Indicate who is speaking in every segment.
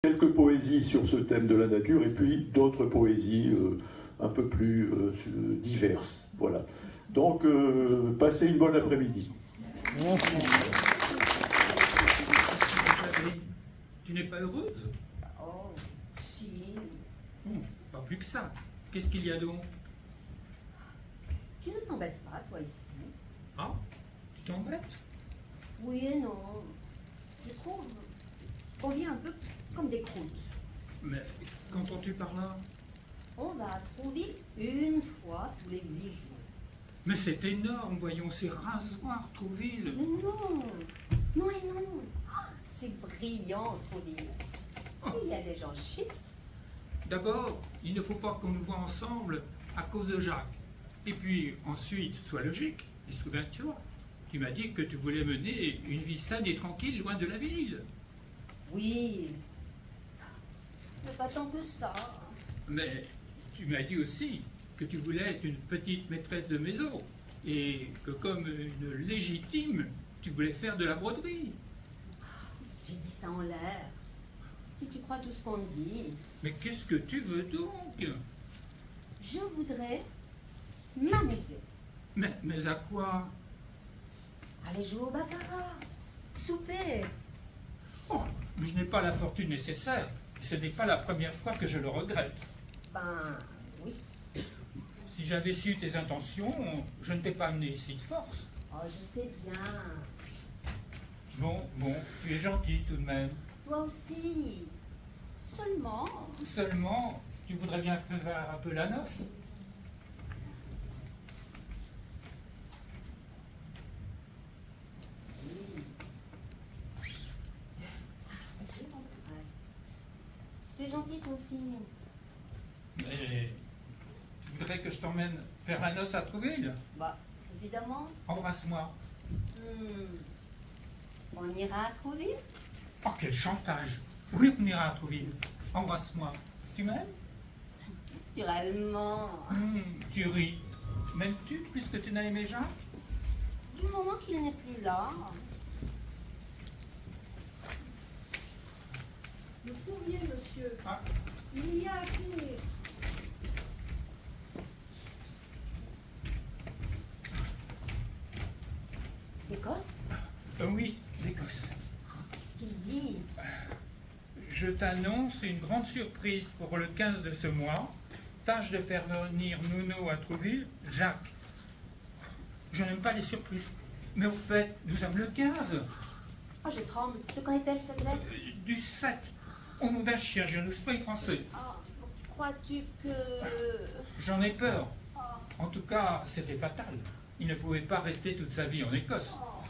Speaker 1: quelques poésies sur ce thème de la nature et puis d'autres poésies un peu plus diverses. Voilà. Donc, passez une bonne après-midi.
Speaker 2: Tu n'es pas heureuse?
Speaker 3: Oh, si.
Speaker 2: Pas plus que ça. Qu'est-ce qu'il y a donc?
Speaker 3: Tu ne t'embêtes pas, toi, ici.
Speaker 2: Ah, tu t'embêtes?
Speaker 3: Oui et non. Je trouve qu'on vit un peu comme des croûtes.
Speaker 2: Mais qu'entends-tu par là?
Speaker 3: On va à Trouville une fois tous les 8 jours.
Speaker 2: Mais c'est énorme, voyons, c'est rasoir, Trouville.
Speaker 3: Mais non, non et non. Ah, c'est brillant, Trouville. Il y a des gens chics.
Speaker 2: D'abord, il ne faut pas qu'on nous voit ensemble à cause de Jacques. Et puis, ensuite, sois logique. Et souviens-toi, tu m'as dit que tu voulais mener une vie saine et tranquille loin de la ville.
Speaker 3: Oui, mais pas tant que ça.
Speaker 2: Mais tu m'as dit aussi que tu voulais être une petite maîtresse de maison et que comme une légitime, tu voulais faire de la broderie.
Speaker 3: J'ai dit ça en l'air. Si tu crois tout ce qu'on te dit,
Speaker 2: Mais qu'est-ce que tu veux donc?
Speaker 3: je voudrais m'amuser.
Speaker 2: Mais à quoi?
Speaker 3: Aller jouer au baccarat, souper.
Speaker 2: Oh, je n'ai pas la fortune nécessaire. Ce n'est pas la première fois que je le regrette.
Speaker 3: Ben oui.
Speaker 2: Si j'avais su tes intentions, je ne t'ai pas amené ici de force.
Speaker 3: Oh, je sais bien.
Speaker 2: Bon, tu es gentil tout de même.
Speaker 3: Toi aussi. Seulement.
Speaker 2: Seulement, tu voudrais bien faire un peu la noce.
Speaker 3: Tu es gentil toi aussi.
Speaker 2: Mais tu voudrais que je t'emmène faire la noce à Trouville?
Speaker 3: Bah, évidemment.
Speaker 2: Embrasse-moi.
Speaker 3: On ira à Trouville?
Speaker 2: Oh, quel chantage! Oui, on ira à Trouville. Embrasse-moi. Tu m'aimes?
Speaker 3: Naturellement.
Speaker 2: Tu ris. M'aimes-tu plus que tu n'as aimé Jacques?
Speaker 3: Du moment qu'il n'est plus là.
Speaker 4: Le courrier, monsieur.
Speaker 2: Ah.
Speaker 4: Il y a à signer.
Speaker 3: D'Écosse?
Speaker 2: Oui, d'Écosse.
Speaker 3: Qu'est-ce qu'il dit?
Speaker 2: Je t'annonce une grande surprise pour le 15 de ce mois. Tâche de faire venir Nono à Trouville, Jacques. Je n'aime pas les surprises. Mais au fait, nous sommes le 15.
Speaker 3: Oh, je tremble. De quand est-elle cette lettre?
Speaker 2: Du 7. Au nom d'un chien, je n'ose pas y penser.
Speaker 3: Oh, crois-tu que...
Speaker 2: J'en ai peur. En tout cas, c'était fatal. Il ne pouvait pas rester toute sa vie en Écosse.
Speaker 3: Oh,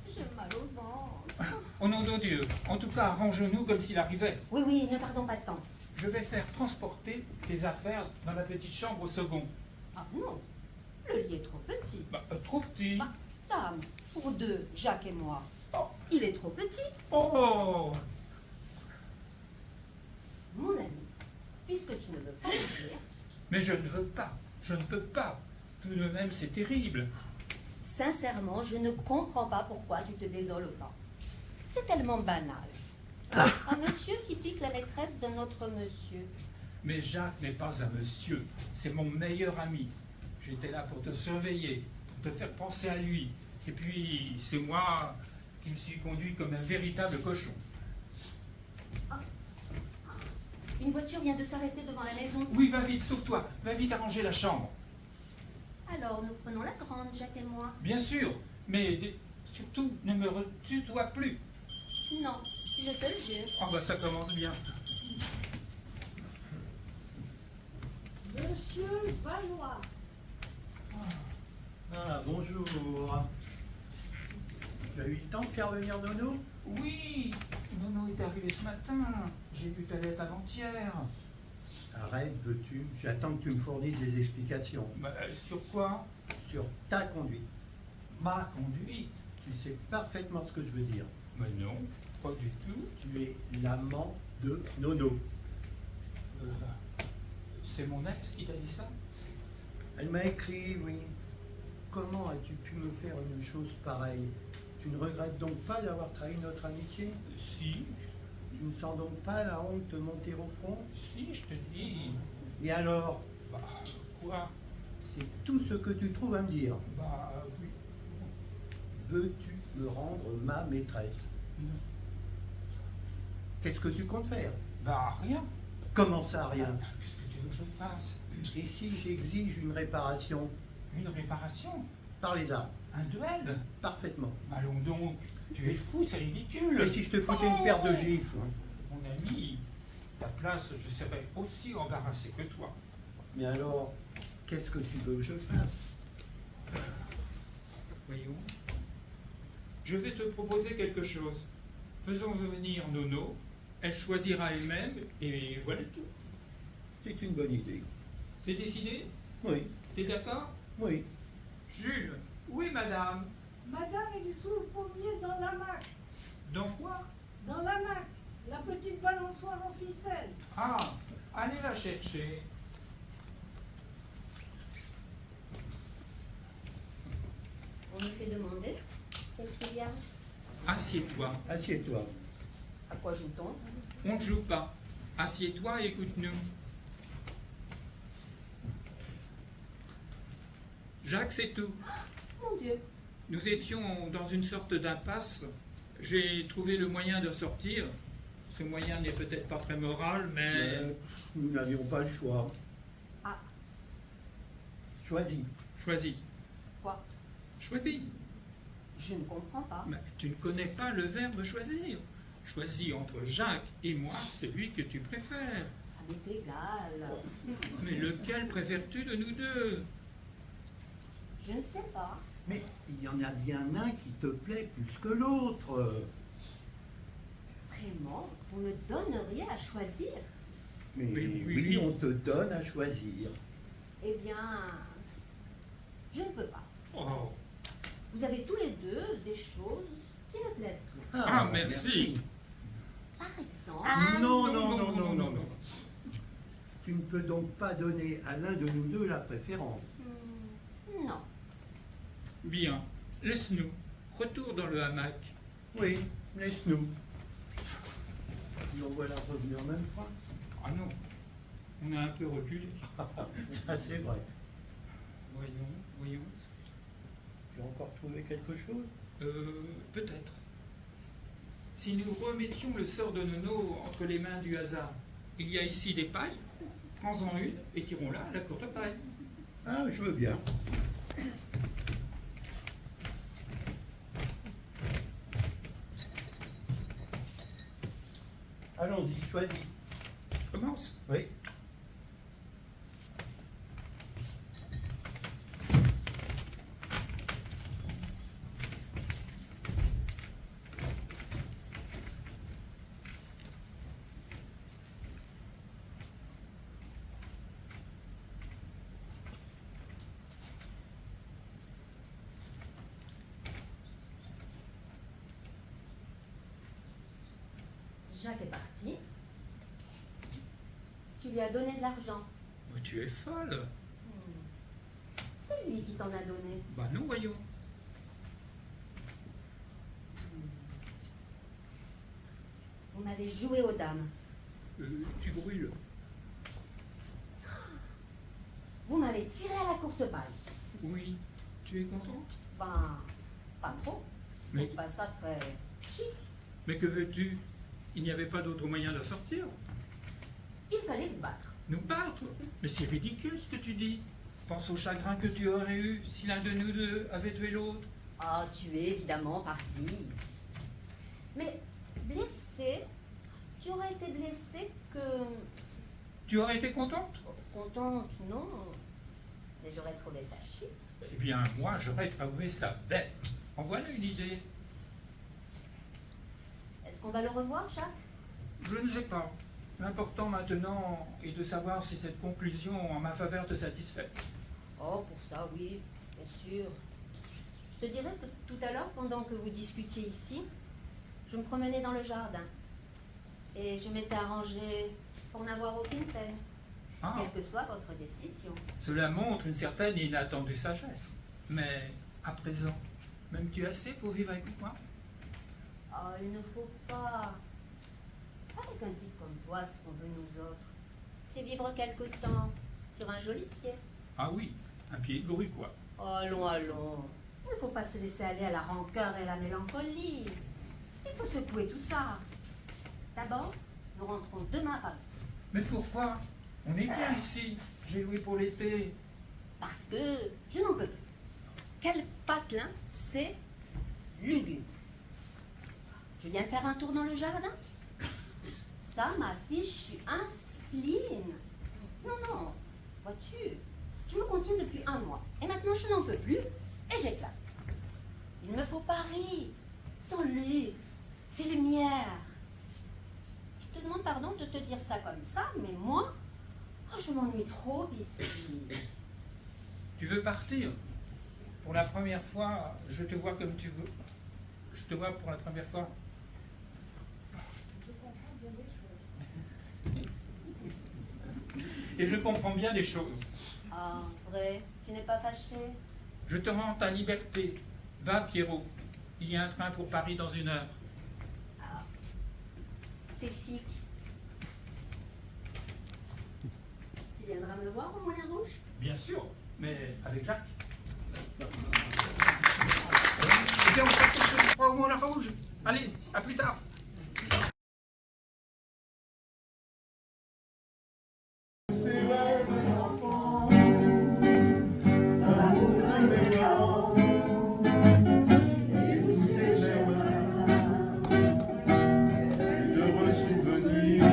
Speaker 3: j'ai mal au ventre.
Speaker 2: Au nom de Dieu. En tout cas, arrange-nous comme s'il arrivait.
Speaker 3: Oui, oui, ne pardons pas de temps.
Speaker 2: Je vais faire transporter tes affaires dans la petite chambre au second.
Speaker 3: Ah non, le lit est trop petit.
Speaker 2: Trop petit.
Speaker 3: Ah, dame, pour deux, Jacques et moi.
Speaker 2: Oh.
Speaker 3: Il est trop petit.
Speaker 2: Oh!
Speaker 3: Mon ami, puisque tu ne veux pas le dire,
Speaker 2: Mais je ne veux pas. Je ne peux pas. Tout de même, c'est terrible.
Speaker 3: sincèrement, je ne comprends pas pourquoi tu te désoles autant. C'est tellement banal. Un monsieur qui pique la maîtresse de notre monsieur.
Speaker 2: Mais Jacques n'est pas un monsieur. C'est mon meilleur ami. J'étais là pour te surveiller, pour te faire penser à lui. Et puis, c'est moi qui me suis conduit comme un véritable cochon.
Speaker 3: Une voiture vient de s'arrêter devant la maison.
Speaker 2: Oui, va vite, sauve-toi. Va vite arranger la chambre.
Speaker 3: Alors, nous prenons la grande, Jacques et moi.
Speaker 2: Bien sûr, mais surtout, ne me tutoie plus.
Speaker 3: Non, je te le jure.
Speaker 2: Oh, bah ça commence bien.
Speaker 4: Monsieur Valois.
Speaker 5: Ah, bonjour. Tu as eu le temps de faire venir Nono?
Speaker 2: Oui, Nono est arrivé ce matin. J'ai vu ta lettre avant-hier.
Speaker 5: Arrête, veux-tu? J'attends que tu me fournisses des explications
Speaker 2: Sur quoi?
Speaker 5: sur ta conduite.
Speaker 2: Ma conduite.
Speaker 5: Tu sais parfaitement ce que je veux dire.
Speaker 2: Mais non, pas du tout.
Speaker 5: Tu es l'amant de Nono.
Speaker 2: C'est mon ex qui t'a dit ça?
Speaker 5: Elle m'a écrit, oui. Comment as-tu pu me faire une chose pareille? Tu ne regrettes donc pas d'avoir trahi notre amitié?
Speaker 2: Si,
Speaker 5: Tu ne sens donc pas la honte te monter au front?
Speaker 2: Si, je te dis.
Speaker 5: Et alors?
Speaker 2: Bah, quoi?
Speaker 5: C'est tout ce que tu trouves à me dire.
Speaker 2: Bah, oui.
Speaker 5: Veux-tu me rendre ma maîtresse?
Speaker 2: Non.
Speaker 5: Qu'est-ce que tu comptes faire?
Speaker 2: Bah, rien.
Speaker 5: Comment ça, rien?
Speaker 2: Qu'est-ce que tu veux que je fasse?
Speaker 5: Et si j'exige une réparation?
Speaker 2: Une réparation?
Speaker 5: Parlez-en.
Speaker 2: Un duel?
Speaker 5: Parfaitement.
Speaker 2: Allons donc. Tu es fou, c'est
Speaker 5: Et
Speaker 2: ridicule.
Speaker 5: si je te foutais une paire de gifles?
Speaker 2: Mon ami, ta place, je serais aussi embarrassé que toi.
Speaker 5: Mais alors, qu'est-ce que tu veux que je fasse?
Speaker 2: Voyons. Je vais te proposer quelque chose. Faisons venir Nono, elle choisira elle-même, et voilà tout.
Speaker 5: C'est une bonne idée.
Speaker 2: C'est décidé?
Speaker 5: Oui,
Speaker 2: T'es d'accord?
Speaker 5: oui.
Speaker 2: Jules, oui madame.
Speaker 4: Madame, elle est sous le pommier dans l'hamac.
Speaker 2: Dans quoi?
Speaker 4: Dans l'hamac. La petite balançoire en ficelle.
Speaker 2: Ah, allez la chercher.
Speaker 3: On me fait demander. Qu'est-ce qu'il y a?
Speaker 2: Assieds-toi.
Speaker 5: Assieds-toi.
Speaker 3: À quoi joue-t-on?
Speaker 2: On ne joue pas. Assieds-toi et écoute-nous. Jacques, c'est tout.
Speaker 3: Mon Dieu.
Speaker 2: Nous étions dans une sorte d'impasse. J'ai trouvé le moyen de sortir. Ce moyen n'est peut-être pas très moral, mais...
Speaker 5: Nous n'avions pas le choix.
Speaker 3: Ah,
Speaker 5: Choisis.
Speaker 2: Choisis.
Speaker 3: quoi?
Speaker 2: Choisis.
Speaker 3: Je ne comprends pas.
Speaker 2: Mais tu ne connais pas le verbe choisir. Choisis entre Jacques et moi celui que tu préfères.
Speaker 3: Ça m'est égal.
Speaker 2: Mais lequel préfères-tu de nous deux?
Speaker 3: Je ne sais pas.
Speaker 5: Mais il y en a bien un qui te plaît plus que l'autre.
Speaker 3: Vraiment, vous me donneriez à choisir?
Speaker 5: Mais
Speaker 2: Oui, oui,
Speaker 5: oui,
Speaker 2: oui.
Speaker 5: on te donne à choisir.
Speaker 3: Eh bien, je ne peux pas.
Speaker 2: Oh.
Speaker 3: Vous avez tous les deux des choses qui me plaisent bien.
Speaker 2: Ah, merci.
Speaker 3: Par exemple,
Speaker 2: Ah,
Speaker 5: Non, non. Tu ne peux donc pas donner à l'un de nous deux la préférence.
Speaker 3: non.
Speaker 2: Bien. Laisse-nous. Retour dans le hamac.
Speaker 5: Oui, laisse-nous. Nous voilà revenus en même temps.
Speaker 2: Ah non. On a un peu reculé.
Speaker 5: Ça, c'est vrai.
Speaker 2: Voyons.
Speaker 5: Tu as encore trouvé quelque chose?
Speaker 2: Peut-être. Si nous remettions le sort de Nono entre les mains du hasard, il y a ici des pailles, prends-en une et tirons-la à la courte paille.
Speaker 5: Ah, je veux bien. Allons-y, choisis.
Speaker 2: Je commence.
Speaker 5: Oui.
Speaker 3: Jacques est parti. Tu lui as donné de l'argent.
Speaker 2: Oh, tu es folle.
Speaker 3: C'est lui qui t'en a donné.
Speaker 2: Bah non, voyons.
Speaker 3: On avait joué aux dames.
Speaker 2: Tu brûles.
Speaker 3: Vous m'avez tiré à la courte paille.
Speaker 2: Oui. Tu es contente?
Speaker 3: Ben, pas trop. Je
Speaker 2: Mais-
Speaker 3: trouve pas ça très chic.
Speaker 2: Mais que veux-tu? Il n'y avait pas d'autre moyen de sortir.
Speaker 3: Il fallait vous battre.
Speaker 2: Nous battre? Mais c'est ridicule ce que tu dis. Pense au chagrin que tu aurais eu si l'un de nous deux avait tué l'autre.
Speaker 3: Ah, tu es évidemment parti. Mais blessé, tu aurais été blessé que...
Speaker 2: Tu aurais été contente?
Speaker 3: Contente, non. Mais j'aurais trouvé ça chic.
Speaker 2: Eh bien, moi, j'aurais trouvé ça bête. En voilà une idée.
Speaker 3: Est-ce qu'on va le revoir, Jacques?
Speaker 2: Je ne sais pas. L'important maintenant est de savoir si cette conclusion en ma faveur te satisfait.
Speaker 3: Oh, pour ça, oui, bien sûr. Je te dirais que tout à l'heure, pendant que vous discutiez ici, je me promenais dans le jardin. Et je m'étais arrangée pour n'avoir aucune peine,
Speaker 2: Ah,
Speaker 3: quelle que soit votre décision.
Speaker 2: cela montre une certaine et inattendue sagesse. Mais à présent, m'aimes-tu assez pour vivre avec moi?
Speaker 3: Oh, il ne faut pas. qu'un type comme toi, ce qu'on veut nous autres, c'est vivre quelque temps sur un joli pied.
Speaker 2: Ah oui, un pied de grue, quoi.
Speaker 3: Allons, allons. Il ne faut pas se laisser aller à la rancœur et à la mélancolie. Il faut secouer tout ça. D'abord, nous rentrons demain à...
Speaker 2: Mais pourquoi? On est bien ici. J'ai loué pour l'été.
Speaker 3: Parce que je n'en peux plus. Quel patelin, c'est lugubre. Je viens de faire un tour dans le jardin. Ça, ma fille, je suis un spleen. Non, non, vois-tu, je me contiens depuis un mois. Et maintenant, je n'en peux plus et j'éclate. Il me faut Paris, sans luxe, ses lumières. Je te demande pardon de te dire ça comme ça, mais moi, oh, je m'ennuie trop ici.
Speaker 2: Tu veux partir? Pour la première fois, je te vois comme tu veux. Je te vois pour la première fois.
Speaker 4: Je comprends bien des choses.
Speaker 2: Et je comprends bien les choses.
Speaker 3: Ah, vrai, tu n'es pas fâché?
Speaker 2: Je te rends ta liberté. Va, Pierrot. Il y a un train pour Paris dans 1 heure.
Speaker 3: Ah, t'es chic. Tu viendras me voir au Moulin Rouge?
Speaker 2: Bien sûr, mais avec Jacques. Eh bien, on se retrouve au Moulin Rouge. Allez, à plus tard.
Speaker 1: Ces rêves d'enfant, l'amour de mes parents, et tous ces chemins, d'heureux souvenirs.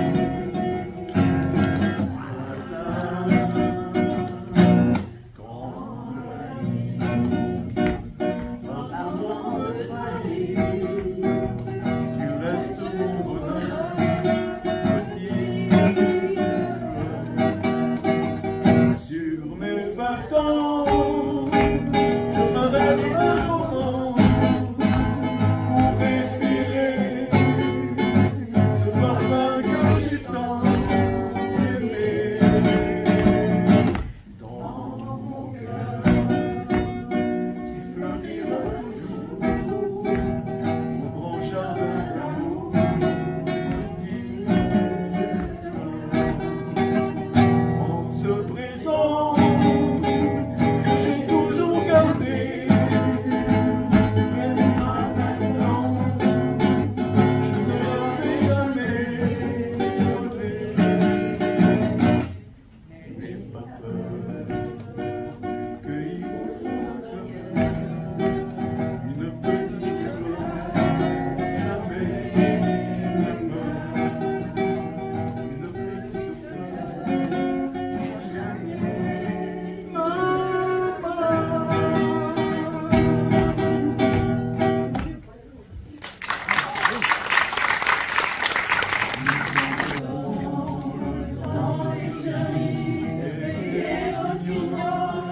Speaker 1: Quand la vie, un moment me trahit, tu restes mon bonheur, petit. Sur mes 20 ans, je m'arrête un moment pour respirer ce parfum que j'ai tant aimé. Dans mon cœur, tu fleuriras toujours au grand jardin d'amour, petit en ce présent que j'ai toujours gardé, même maintenant, je ne l'avais jamais donné. N'aie pas peur, cueillis au fond de cœur une petite fleur, jamais ne meurt, une petite fleur. Signore,